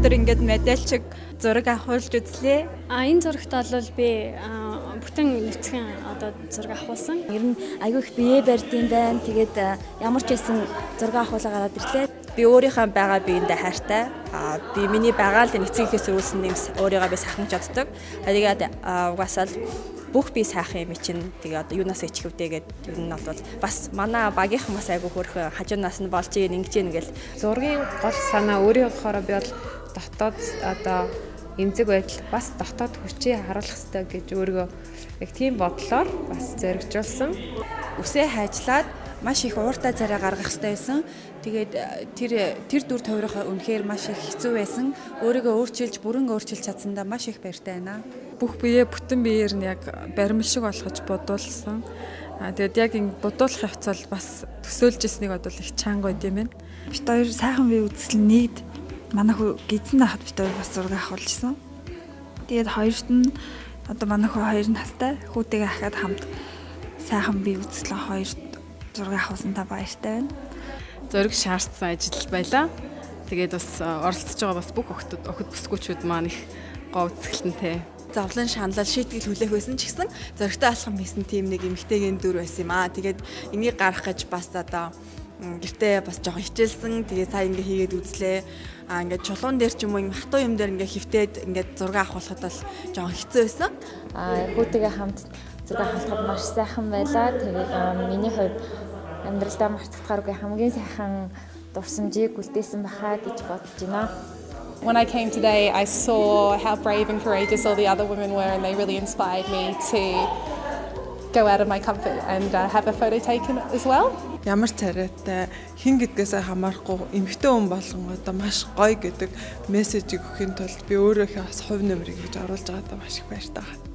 өнөөдөр ингээд медальчиг зураг авахулж үзлээ. Энэ зурагт бол би бүтэн нүцгэн одоо зураг авахулсан. Ер нь айгүй их бие барьдсан байна. Тэгээд ямар ч байсан зураг авахуулаа гараад ирлээ. Би өөрийнхөө байгаа биендээ хайртай. Би миний байгаа л эцгийнхээс өрүүлсэн юм өөрийгөө би сахамж боддог. Тэгээд угаасаа л бүх би сайхан юм чинь тэгээ одоо юунаас ичхэвдээгээд ер нь бол бас манай багийнхан бас айгүй хөрх хажуунаас нь болж ингэж гэл зургийн гол санаа өөрийнхоороо би бол дотоод одоо эмзэг байдал бас дотоод хүчээ харуулах хэрэгтэй гэж өөрийгөө яг тийм бодлоор бас зоригжуулсан. Үсээ хайжлаад маш их ууртай царай гаргах хэрэгтэй байсан. Тэгээд тэр дүр тойрох үнэхээр маш их хэцүү байсан. Өөрийгөө өөрчилж, бүрэн өөрчилж чадсандаа маш их баяртай байна. Бүх биеэ бүтэн биеэр нь яг баримл шиг болгож бодуулсан. Тэгээд яг ингэ бодуулах явцал бас төсөөлжсэнийг бодвол их чанга байд юм байна. Бид хоёр сайхан бие үзэл нийт манай хүү гизэн хахад бид хоёр бас зураг авахулжсан. Тэгээд хоёрт нь одоо манай хүү 2 настай хүүтэйгээ ахаад хамт сайхан бие үзэл хоёрт зураг авахулсан та баяртай байна. Зураг шаардсан ажил байлаа. Тэгээд бас оролцож байгаа бас бүх охид бүсгүүчүүд маань их гоо үзгэлтэнтэй. Зовлон шаналл шийтгэл хүлээх байсан ч гэсэн зөрөгтэй алхам хийсэн тийм нэг эмэгтэйгийн дүр байсан юм аа. Тэгээд энийг гарах гэж бас одоо гэртээ бас жоохон хичээлсэн. Тэгээд сая ингээ хийгээд үзлээ. Ингээд чулуун дээр ч юм уу юм хатуу юм дээр ингээ хөвтөөд ингээд зураг авахулахад бол жоохон хэцүү байсан. Хүүтэйгээ хамт зураг авахад маш сайхан байлаа. Тэгээд миний хувьд амьдралдаа мартагдахааргүй хамгийн сайхан дурсамжийг үлдээсэн бахаа гэж бодож байна. When I came today, I saw how brave and courageous all the other women were, and they really inspired me to go out of my comfort and have a photo taken as well. Ямар царайтай хин гэдгээсээ хамаарахгүй эмэгтэй хүн болгон одоо маш гоё гэдэг мессежийг өгөхийн тулд би өөрийнхөө хувь нэмрийг гэж оруулж байгаадаа маш их баяртай байна.